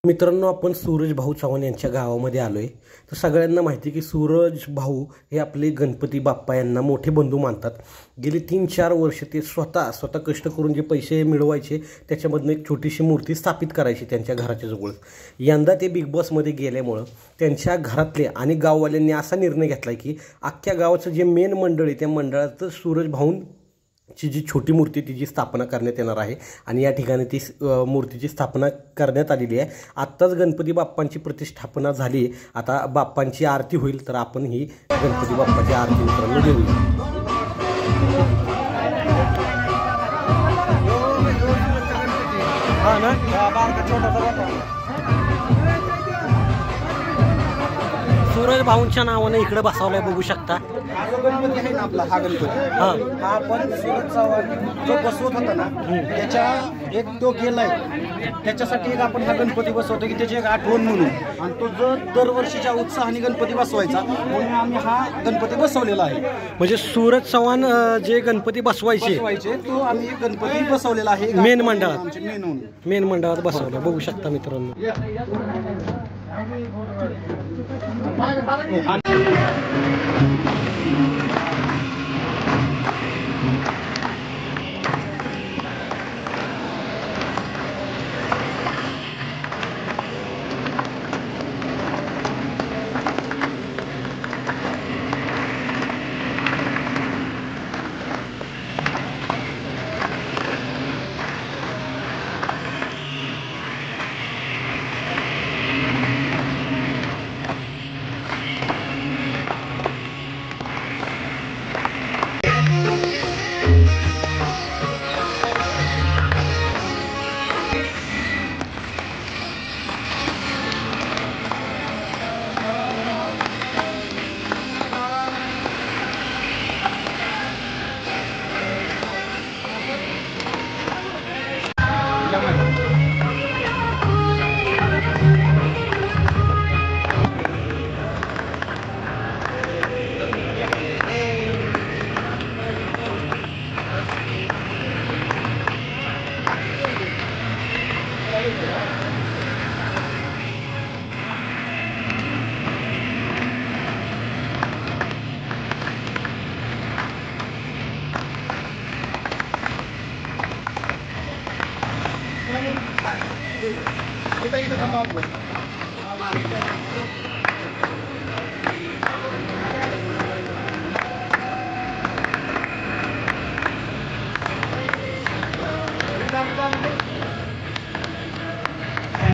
मित्रांनो, आपण सूरज भाऊ चव्हाण यांच्या गावामध्ये आलोय। तर सगळ्यांना माहिती की सूरज भाऊ हे आपले गणपती बाप्पा यांना मोठे बंधू मानतात। गेली 3-4 वर्ष ते स्वतः कष्ट करून जे पैसे मिळवायचे त्याच्यामधून एक छोटीशी मूर्ती स्थापित करायची त्यांच्या घराच्या जवळ। यंदा ते बिग बॉसमध्ये गेल्यामुळे त्यांच्या घरातले आणि गाववाल्यांनी असा निर्णय घेतला की अख्ख्या गावाचं जे मेन मंडळ आहे त्या मंडळात सूरज भाऊंची जी छोटी मूर्ती तिची स्थापना करण्यात येणार आहे आणि या ठिकाणी ती मूर्तीची स्थापना करण्यात आलेली आहे। आत्ताच गणपती बाप्पांची प्रतिष्ठापना झाली। आता बाप्पांची आरती होईल, तर आपण ही गणपती बाप्पाची आरती मित्रांनो घेऊया। हा ना, सूरज भाऊंच्या नावाने इकडे बसवलाय, बघू शकता। गणपती आहे ना आपला, हा गणपती हा आपण सूरज चव्हाण जो बसवत होता ना त्याच्या एक तो गेलाय, त्याच्यासाठी एक आपण हा गणपती बसवतो की त्याची एक आठवण म्हणून, आणि तो जर दरवर्षीच्या उत्साहाने गणपती बसवायचा म्हणून आम्ही हा गणपती बसवलेला आहे। म्हणजे सूरज चव्हाण जे गणपती बसवायचे तो आम्ही गणपती बसवलेला आहे मेन मंडळात, मेन मंडळात बसवला, बघू शकता मित्रांनो। इथं